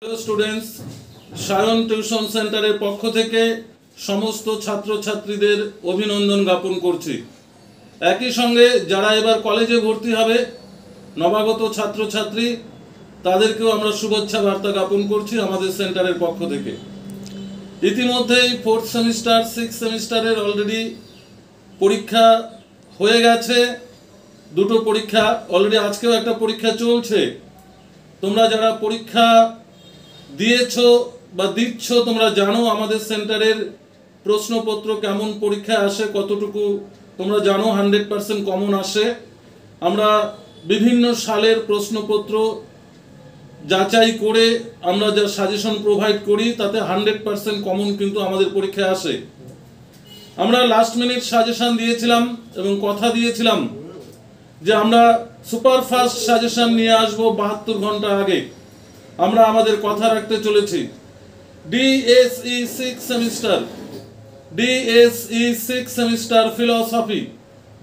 Hello students, Sayan tuition সেন্টারের পক্ষ থেকে সমস্ত ছাত্রছাত্রীদের অভিনন্দন জ্ঞাপন করছি। একই সঙ্গে যারা এবার কলেজে ভর্তি হবে নবাগত ছাত্রছাত্রী তাদেরকেও আমরা শুভেচ্ছা বার্তা জ্ঞাপন করছি আমাদের সেন্টারের পক্ষ থেকে। ইতিমধ্যেই 4th সেমিস্টার 6th সেমিস্টারের অলরেডি পরীক্ষা হয়ে গেছে, দুটো পরীক্ষা অলরেডি, আজকেও একটা পরীক্ষা চলছে। তোমরা যারা পরীক্ষা দিয়েছো বা দিচ্ছ তোমরা জানো আমাদের সেন্টারের প্রশ্নপত্র কেমন পরীক্ষায় আসে, কতটুকু তোমরা জানো। 100% কমন আসে। আমরা বিভিন্ন সালের প্রশ্নপত্র যাচাই করে আমরা যা সাজেশন প্রোভাইড করি তাতে 100% কমন কিন্তু আমাদের পরীক্ষায় আসে। আমরা লাস্ট মিনিট সাজেশন দিয়েছিলাম এবং কথা দিয়েছিলাম যে আমরা সুপারফাস্ট সাজেশন নিয়ে আসবো 72 ঘন্টা আগে। আমরা আমাদের কথা রাখতে চলেছি। ডিএসই 6 সেমিস্টার ফিলসফি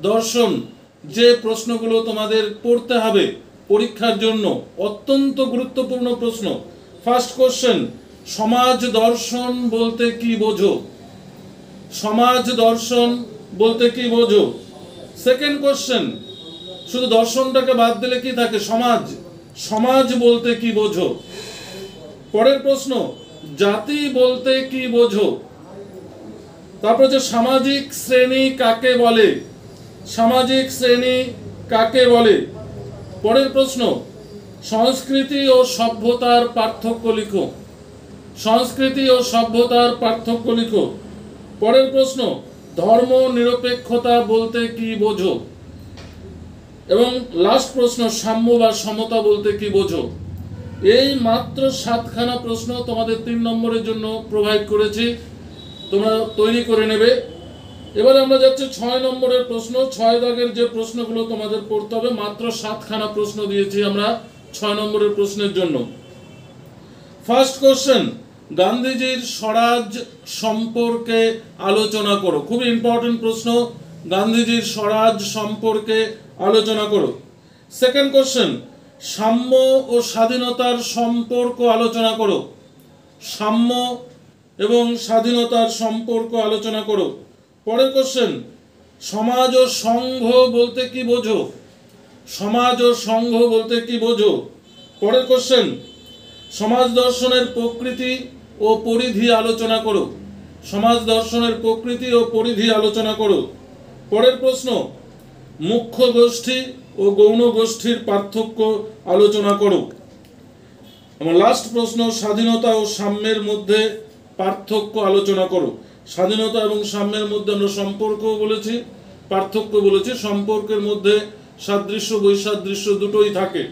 দর্শন, যে প্রশ্নগুলো তোমাদের পড়তে হবে পরীক্ষার জন্য, অত্যন্ত গুরুত্বপূর্ণ প্রশ্ন। ফার্স্ট কোশ্চেন, সমাজ দর্শন বলতে কি বোঝো? সমাজ দর্শন বলতে কি বোঝো? সেকেন্ড কোশ্চেন, শুধু দর্শনটাকে বাদ দিলে কি থাকে? সমাজ, সমাজ বলতে কি বোঝো? পরের প্রশ্ন, জাতি বলতে কি বোঝো? তারপর যে সামাজিক শ্রেণী কাকে বলে? সামাজিক শ্রেণী কাকে বলে? পরের প্রশ্ন, সংস্কৃতি ও সভ্যতার পার্থক্য লিখো। সংস্কৃতি ও সভ্যতার পার্থক্য লিখো। পরের প্রশ্ন, ধর্ম নিরপেক্ষতা বলতে কি বোঝো? এবং লাস্ট প্রশ্ন, সাম্য বা সমতা বলতে কি বোঝো? এই মাত্র 7খানা প্রশ্ন তোমাদের 3 নম্বরের জন্য প্রোভাইড করেছি, তোমরা তৈরি করে নেবে। এবারে আমরা যাচ্ছি 6 নম্বরের প্রশ্ন। 6 দাগের যে প্রশ্নগুলো তোমাদের পড়তে হবে, মাত্র 7খানা প্রশ্ন দিয়েছি আমরা 6 নম্বরের প্রশ্নের জন্য। ফার্স্ট কোশ্চেন, গান্ধীজির স্বরাজ সম্পর্কে আলোচনা করো। খুবই ইম্পর্টেন্ট প্রশ্ন, গান্ধীজির স্বরাজ সম্পর্কে আলোচনা করো। সেকেন্ড কোশ্চেন, সাম্য ও স্বাধীনতার সম্পর্ক আলোচনা করো। সাম্য এবং স্বাধীনতার সম্পর্ক আলোচনা করো। পরের কোশ্চেন, সমাজ ও সংঘ বলতে কি বোঝো? সমাজ ও সংঘ বলতে কি বোঝো? পরের কোশ্চেন, সমাজ দর্শনের প্রকৃতি ও পরিধি আলোচনা করো। সমাজ দর্শনের প্রকৃতি ও পরিধি আলোচনা করো। পরের প্রশ্ন, মুখ্য গোষ্ঠী ও গৌণ গোষ্ঠীর পার্থক্য আলোচনা করো। এবং লাস্ট প্রশ্ন, স্বাধীনতা ও সাম্যের মধ্যে পার্থক্য আলোচনা করো। স্বাধীনতা এবং সাম্যের মধ্যে আমরা সম্পর্ক বলেছি, পার্থক্য বলেছি। সম্পর্কের মধ্যে সাদৃশ্য বৈসাদৃশ্য দুটোই থাকে।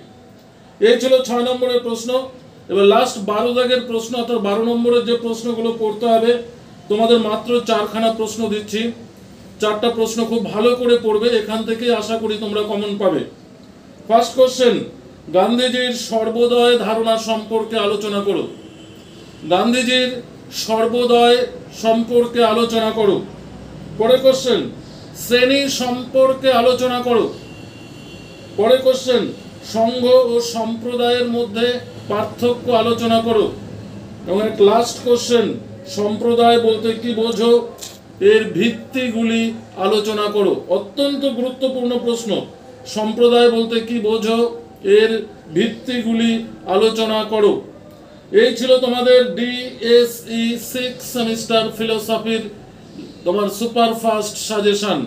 এই ছিল 6 নম্বরের প্রশ্ন। এবার লাস্ট 12 দাগের প্রশ্ন, অর্থাৎ 12 নম্বরের যে প্রশ্নগুলো পড়তে হবে, তোমাদের মাত্র 4খানা প্রশ্ন দিচ্ছি। 4টা প্রশ্ন খুব ভালো করে পড়বে, এখান থেকেই আশা করি তোমরা কমন পাবে। ফার্স্ট কোশ্চেন, গান্ধীজির সর্বোদয় ধারণা সম্পর্কে আলোচনা করো। গান্ধীজির সর্বোদয় সম্পর্কে আলোচনা করো। পরের কোশ্চেন, শ্রেণী সম্পর্কে আলোচনা করো। পরের কোশ্চেন, সংঘ ও সম্প্রদায়ের মধ্যে পার্থক্য আলোচনা করো। এবং লাস্ট কোশ্চেন, সম্প্রদায় বলতে কি বোঝো? এর ভিত্তিগুলি আলোচনা করো। অত্যন্ত গুরুত্বপূর্ণ প্রশ্ন। সম্প্রদায় বলতে কি বোঝো? এর ভিত্তিগুলি আলোচনা করো। এই ছিল তোমাদের ডিএসই 6 সেমিস্টার ফিলোসফির তোমার সুপারফাস্ট সাজেশন।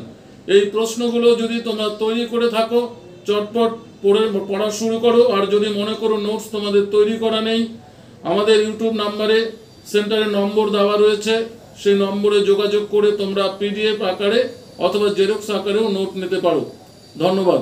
এই প্রশ্নগুলো যদি তোমরা তৈরি করে থাকো, চটপট পড়া শুরু করো। আর যদি মনে করো নোটস তোমাদের তৈরি করা নেই, আমাদের ইউটিউব নাম্বারে সেন্টারে নম্বর দেওয়া রয়েছে, সেই নম্বরে যোগাযোগ করে তোমরা পিডিএফ আকারে অথবা জেরক্স আকারেও নোট নিতে পারো। ধন্যবাদ।